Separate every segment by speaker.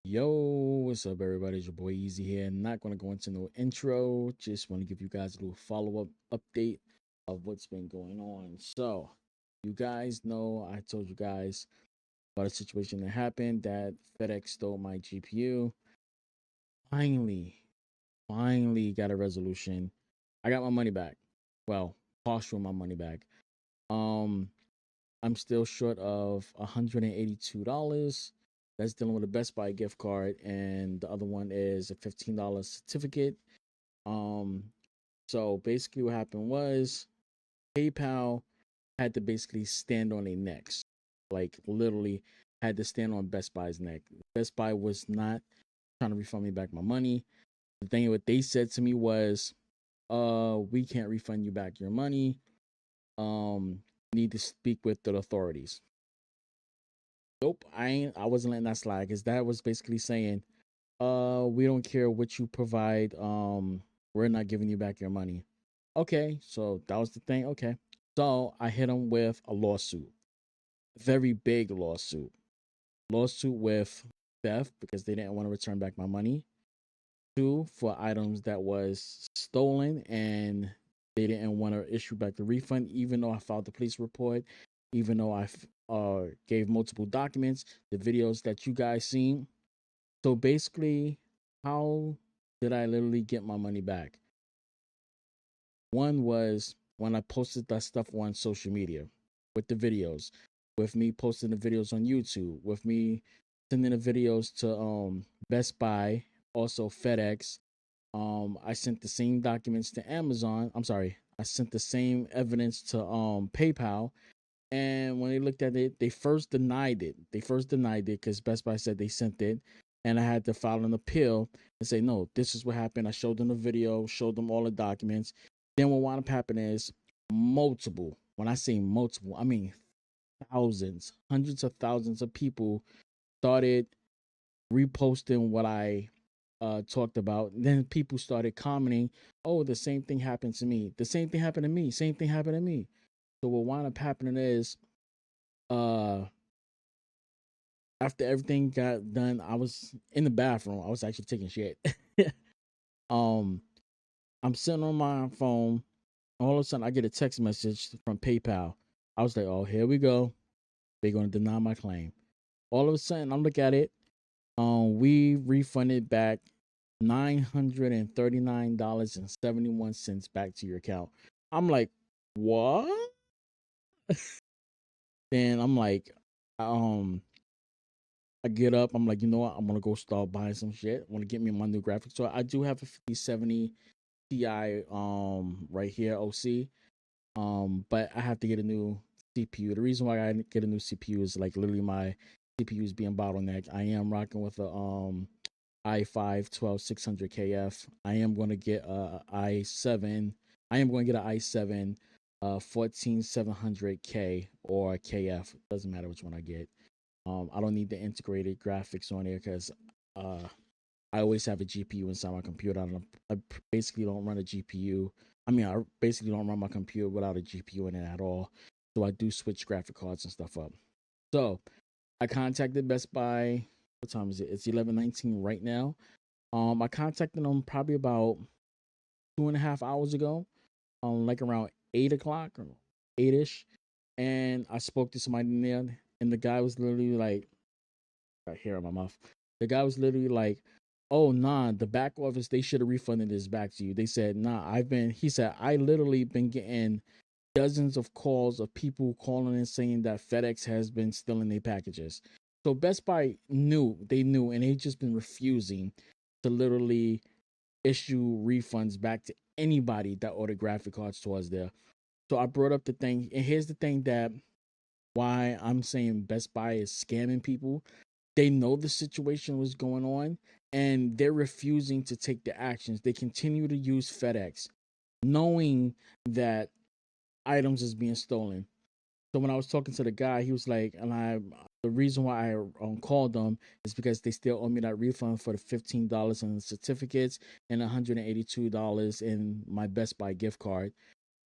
Speaker 1: Yo, what's up, everybody? It's your boy Easy here. Not going to go into no intro. Just want to give you guys a little follow-up update of what's been going on. So, you guys know I told you guys about a situation that happened that FedEx stole my GPU. Finally got a resolution. I got my money back. Well, partial my money back. Um, I'm still short of $182. That's dealing with a Best Buy gift card, and the other one is a $15 certificate. Um, so basically, what happened was PayPal had to basically stand on their necks, like literally had to stand on Best Buy's neck. Best Buy was not trying to refund me back my money. The thing what they said to me was, we can't refund you back your money. Need to speak with the authorities." Nope, I wasn't letting that slide because that was basically saying, we don't care what you provide. We're not giving you back your money. Okay, so that was the thing. Okay. So I hit them with a lawsuit. Very big lawsuit. Lawsuit with theft because they didn't want to return back my money. Two, for items that was stolen and they didn't want to issue back the refund, even though I filed the police report, even though I gave multiple documents, the videos that you guys seen. So basically, how did I literally get my money back? One was when I posted that stuff on social media with the videos, with me posting the videos on YouTube, with me sending the videos to Best Buy, also FedEx. I sent the same documents to Amazon. I'm sorry, I sent the same evidence to PayPal. And when they looked at it, they first denied it. Because Best Buy said they sent it. And I had to file an appeal and say, no, this is what happened. I showed them the video, showed them all the documents. Then what wound up happening is multiple. When I say multiple, I mean thousands, hundreds of thousands of people started reposting what I talked about. And then people started commenting, oh, the same thing happened to me. The same thing happened to me. Same thing happened to me. So what wound up happening is, uh, after everything got done, I was in the bathroom. I was actually taking shit. um, I'm sitting on my phone. All of a sudden, I get a text message from PayPal. I was like, "Oh, here we go. They're going to deny my claim." All of a sudden, I look at it. We refunded back $939.71 back to your account. I'm like, what? Then I'm like, um, I get up. I'm like, you know what? I'm gonna go start buying some shit. I want to get me my new graphics. So I do have a 5070 Ti right here, OC. But I have to get a new CPU. The reason why I get a new CPU is like literally my CPU is being bottlenecked. I am rocking with a i5 12600KF. I am going to get a i7. I am going to get an i7 14700K or KF. Doesn't matter which one I get. I don't need the integrated graphics on there because I always have a GPU inside my computer. I basically don't run a GPU. I mean, I basically don't run my computer without a GPU in it at all. So I do switch graphic cards and stuff up. So I contacted Best Buy. What time is it? It's 11:19 right now. I contacted them probably about 2.5 hours ago. Like around 8 o'clock or 8ish, and I spoke to somebody in there, and the guy was literally like, got hair in my mouth. The guy was literally like, "Oh nah, the back office, they should have refunded this back to you." They said, "Nah, he said, I literally been getting dozens of calls of people calling and saying that FedEx has been stealing their packages." So Best Buy they knew, and they just been refusing to literally issue refunds back to anybody that ordered graphic cards towards there. So I brought up the thing, and here's the thing that why I'm saying Best Buy is scamming people. They know the situation was going on and they're refusing to take the actions. They continue to use FedEx, knowing that items is being stolen. So when I was talking to the guy, he was like, the reason why I called them is because they still owe me that refund for the $15 in the certificates and $182 in my Best Buy gift card.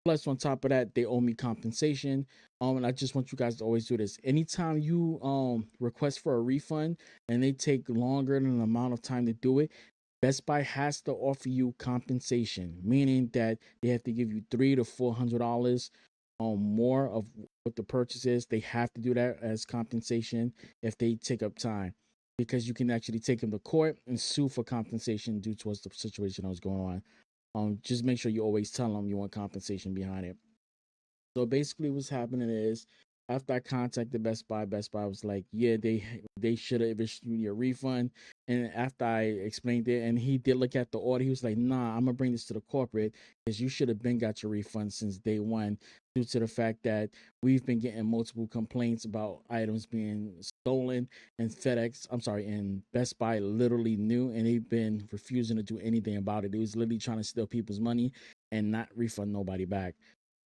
Speaker 1: Plus, on top of that, they owe me compensation. And I just want you guys to always do this. Anytime you request for a refund and they take longer than the amount of time to do it, Best Buy has to offer you compensation, meaning that they have to give you $300 to $400 more of what the purchase is. They have to do that as compensation if they take up time, because you can actually take them to court and sue for compensation due towards the situation that was going on. Just make sure you always tell them you want compensation behind it. So basically, what's happening is, after I contacted Best Buy was like, "Yeah, they should have issued you a refund." And after I explained it, and he did look at the order, he was like, "Nah, I'm gonna bring this to the corporate because you should have been got your refund since day one, due to the fact that we've been getting multiple complaints about items being stolen, and and Best Buy literally knew, and they've been refusing to do anything about it. They was literally trying to steal people's money and not refund nobody back."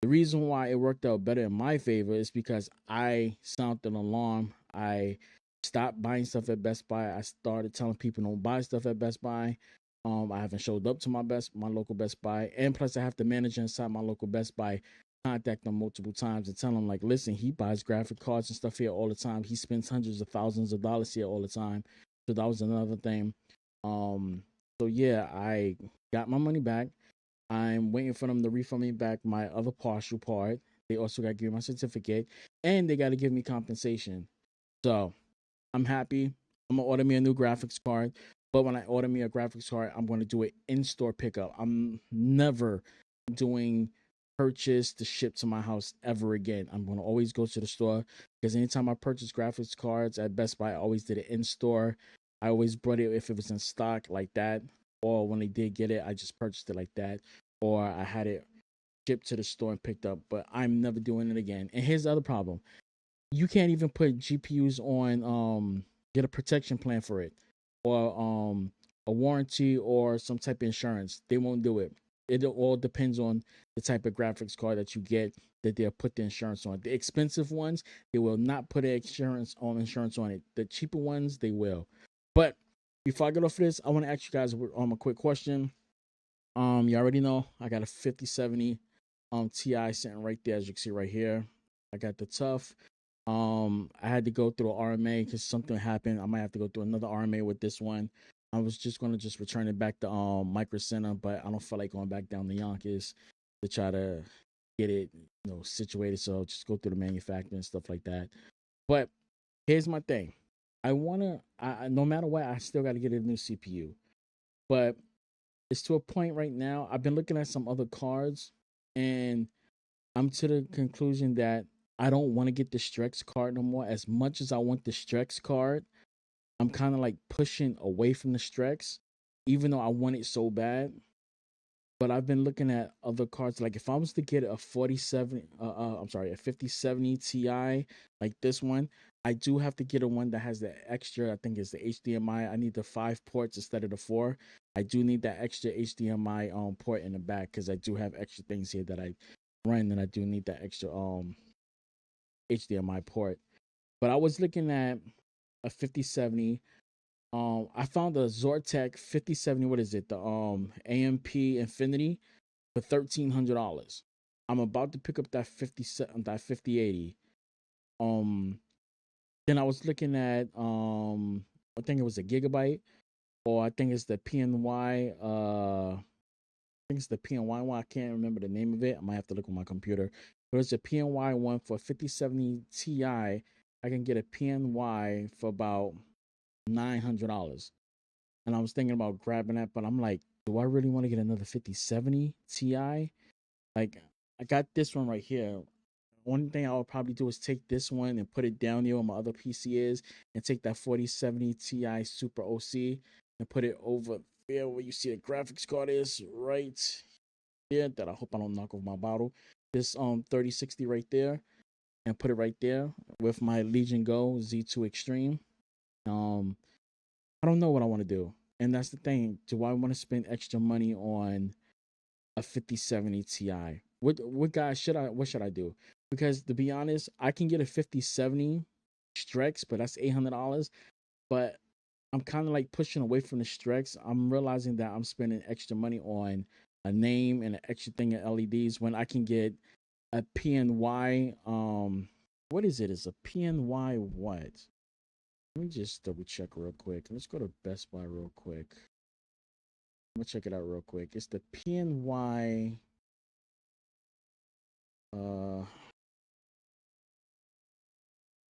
Speaker 1: The reason why it worked out better in my favor is because I sounded an alarm. I stopped buying stuff at Best Buy. I started telling people don't buy stuff at Best Buy. I haven't showed up to my local Best Buy, and plus I have the manager inside my local Best Buy contact them multiple times and tell them, like, listen, he buys graphic cards and stuff here all the time. He spends hundreds of thousands of dollars here all the time. So that was another thing. Um, so yeah, I got my money back. I'm waiting for them to refund me back my other partial part. They also got to give me my certificate, and they got to give me compensation. So I'm happy. I'm gonna order me a new graphics card. But when I order me a graphics card, I'm gonna do it in-store pickup. I'm never doing purchase to ship to my house ever again. I'm gonna always go to the store, because anytime I purchase graphics cards at Best Buy, I always did it in store. I always brought it if it was in stock like that, or when they did get it, I just purchased it like that, or I had it shipped to the store and picked up. But I'm never doing it again. And here's the other problem: you can't even put GPUs on get a protection plan for it, or a warranty or some type of insurance. They won't do it. It all depends on the type of graphics card that you get, that they'll put the insurance on. The expensive ones, they will not put insurance on it. The cheaper ones, they will. But before I get off of this, I want to ask you guys a quick question. You already know I got a 5070 Ti sitting right there, as you can see right here. I got the tough. I had to go through an RMA because something happened. I might have to go through another RMA with this one. I was just gonna just return it back to Micro Center, but I don't feel like going back down to Yonkers to try to get it, situated. So I'll just go through the manufacturer and stuff like that. But here's my thing: no matter what, I still got to get a new CPU. But it's to a point right now. I've been looking at some other cards, and I'm to the conclusion that I don't want to get the Strex card no more. As much as I want the Strex card, I'm kind of like pushing away from the Strex, even though I want it so bad. But I've been looking at other cards. Like, if I was to get a 5070 Ti, like this one, I do have to get a one that has the extra, I think it's the HDMI. I need the 5 ports instead of the 4. I do need that extra HDMI port in the back, because I do have extra things here that I run, and I do need that extra HDMI port. But I was looking at a 5070. I found a Zortec 5070. What is it? The AMP Infinity for $1,300. I'm about to pick up that 5080. Then I was looking at I think it was a Gigabyte, or I think it's the PNY. I think it's the PNY one. I can't remember the name of it. I might have to look on my computer. But it's a PNY one for 5070 Ti. I can get a PNY for about $900. And I was thinking about grabbing that, but I'm like, do I really want to get another 5070 Ti? Like, I got this one right here. One thing I would probably do is take this one and put it down here where my other PC is, and take that 4070 Ti Super OC and put it over there where you see the graphics card is, right there. That I hope I don't knock over my bottle. This 3060 right there, and put it right there with my Legion Go Z2 Extreme. I don't know what I want to do. And that's the thing. Do I want to spend extra money on a 5070 Ti? What should I do? Because to be honest, I can get a 5070 Strex, but that's $800. But I'm kind of like pushing away from the Strex. I'm realizing that I'm spending extra money on a name and an extra thing of LEDs when I can get a PNY. What is it? It's a PNY what? Let me just double check real quick. Let's go to Best Buy real quick. I'm gonna check it out real quick. It's the PNY.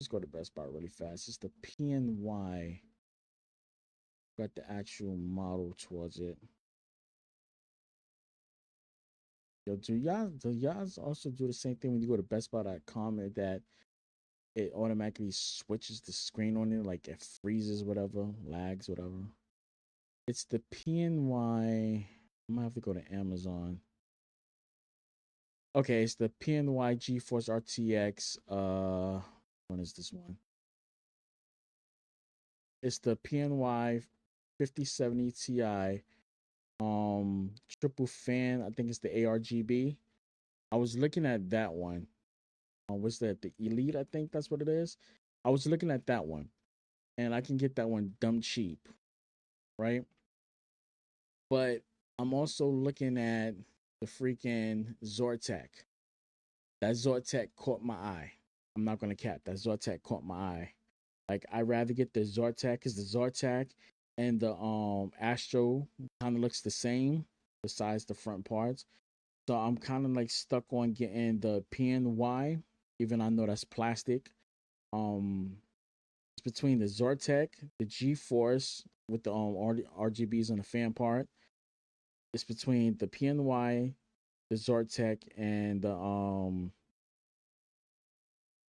Speaker 1: Let's go to Best Buy really fast. It's the PNY. Got the actual model towards it. Yo, do y'all also do the same thing when you go to bestbuy.com and that it automatically switches the screen on it, like it freezes, whatever, lags, whatever? It's the PNY. I'm gonna have to go to Amazon. Okay, it's the PNY GeForce RTX. When is this one? It's the PNY 5070 Ti. Triple fan. I think it's the ARGB. I was looking at that one. What's that? The Elite, I think that's what it is. I was looking at that one, and I can get that one dumb cheap, right? But I'm also looking at the freaking Zortec. That Zortec caught my eye. I'm not gonna cap. That Zortec caught my eye. Like I'd rather get the Zortec because the Zortec and the Astro kind of looks the same besides the front parts. So I'm kind of like stuck on getting the PNY, even I know that's plastic. It's between the Zortec, the GeForce with the RGBs on the fan part. It's between the PNY, the Zortec, and the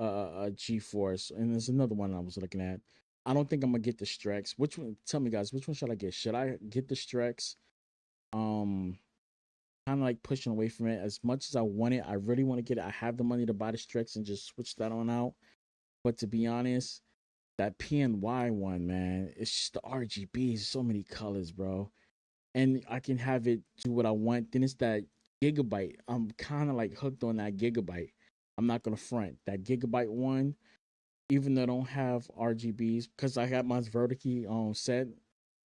Speaker 1: GeForce. And there's another one I was looking at. I don't think I'm gonna get the Strex. Which one? Tell me, guys, which one should I get? Should I get the Strex? Kind of like pushing away from it. As much as I want it, I really want to get it. I have the money to buy the Strex and just switch that on out. But to be honest, that PNY one, man, it's just the RGBs, so many colors, bro. And I can have it do what I want. Then it's that Gigabyte. I'm kind of like hooked on that Gigabyte. I'm not gonna front that Gigabyte one, even though I don't have RGBs, because I got my vertically set.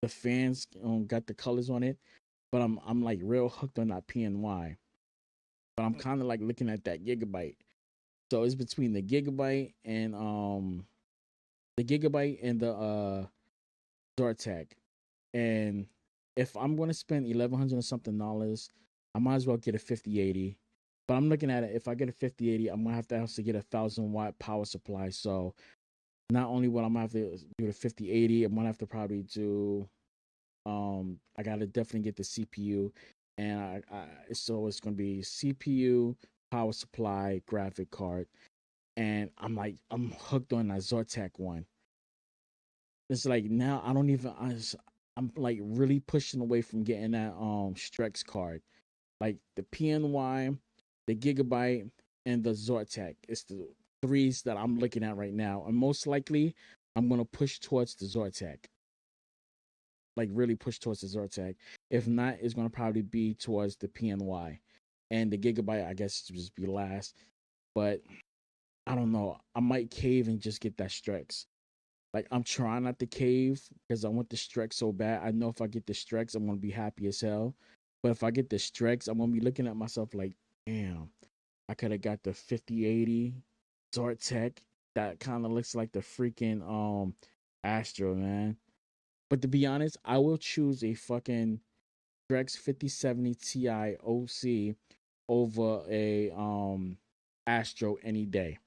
Speaker 1: The fans got the colors on it, but I'm like real hooked on that PNY. But I'm kind of like looking at that Gigabyte. So it's between the Gigabyte and the Zortec. And if I'm gonna spend $1,100 and something dollars, I might as well get a 5080. But I'm looking at it. If I get a 5080, I'm gonna have to get a 1,000 watt power supply. So not only will I'm gonna have to do the 5080, I'm gonna have to probably do. I gotta definitely get the CPU, and so it's gonna be CPU, power supply, graphic card, and I'm hooked on that Zortec one. It's like now I don't even I'm like really pushing away from getting that Strex card. Like the PNY, the Gigabyte, and the Zortec. It's the threes that I'm looking at right now. And most likely I'm gonna push towards the Zortec. Like really push towards the Zortec. If not, it's gonna probably be towards the PNY. And the Gigabyte, I guess it just be last. But I don't know. I might cave and just get that Strex. Like I'm trying not to cave because I want the Strex so bad. I know if I get the Strex, I'm gonna be happy as hell. But if I get the Strex, I'm gonna be looking at myself like, damn, I could have got the 5080 Zortec. That kind of looks like the freaking Astro, man. But to be honest, I will choose a fucking Strex 5070 Ti OC over a Astro any day.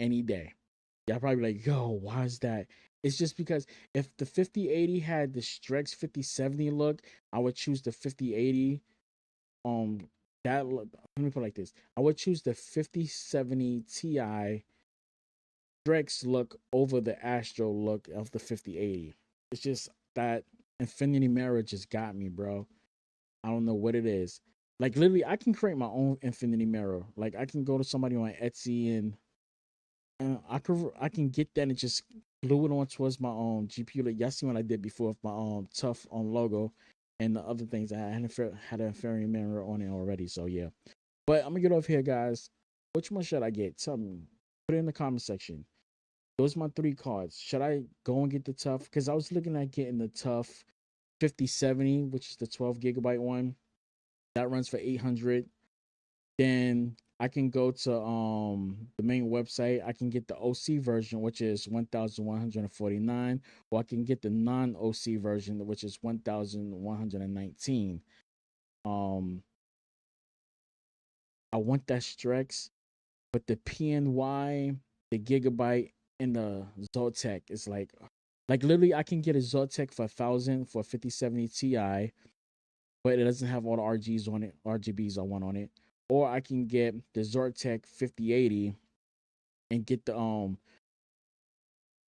Speaker 1: Any day. Y'all probably like, yo, why is that? It's just because if the 5080 had the Strex 5070 look, I would choose the 5080. That look, let me put it like this: I would choose the 5070 Ti Strex look over the Astro look of the 5080. It's just that infinity mirror just got me, bro. I don't know what it is. Like literally, I can create my own infinity mirror. Like I can go to somebody on Etsy and I can get that and just glue it on towards my own GPU. Like y'all see what I did before with my tough on logo and the other things. I had a fairy mirror on it already. So yeah, but I'm gonna get off here, guys. Which one should I get? Tell me. Put it in the comment section. Those are my three cards. Should I go and get the tough? Because I was looking at getting the tough 5070, which is the 12 gigabyte one. That runs for 800. Then I can go to the main website. I can get the OC version, which is 1,149, or I can get the non-OC version, which is 1,119. Um, I want that Strex, but the PNY, the Gigabyte, and the Zotac is like literally I can get a Zotac for 1,000 for 5070 Ti, but it doesn't have all the RGs on it, RGBs I want on it. Or I can get the Zotac 5080 and get the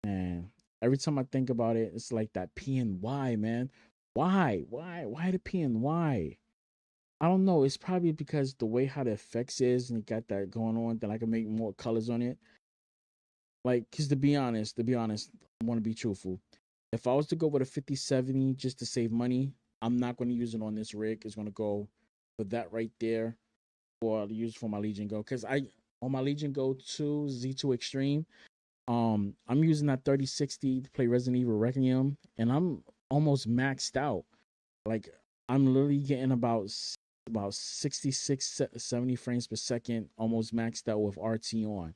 Speaker 1: man. Every time I think about it, it's like that PNY, man. Why the PNY? I don't know. It's probably because the way how the effects is and it got that going on that I can make more colors on it. Like, cause to be honest, I want to be truthful. If I was to go with a 5070 just to save money, I'm not going to use it on this rig. It's going to go for that right there, or I'll use it for my Legion Go. Cause I on my Legion Go 2 Z2 Extreme, I'm using that 3060 to play Resident Evil Requiem, and I'm almost maxed out. Like I'm literally getting about 66 70 frames per second, almost maxed out with RT on.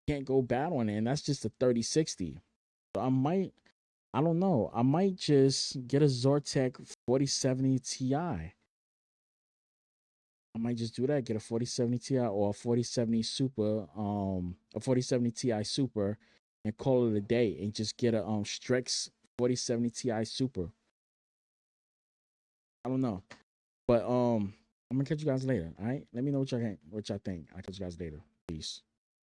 Speaker 1: Can't go bad on it, and that's just a 3060. So I don't know, I might just get a Zortec 4070 Ti. I might just do that, get a 4070 Ti or a 4070 Super, a 4070 Ti Super, and call it a day, and just get a Strex 4070 Ti Super. I don't know, but I'm gonna catch you guys later. All right, let me know what y'all think. I'll catch you guys later. Peace.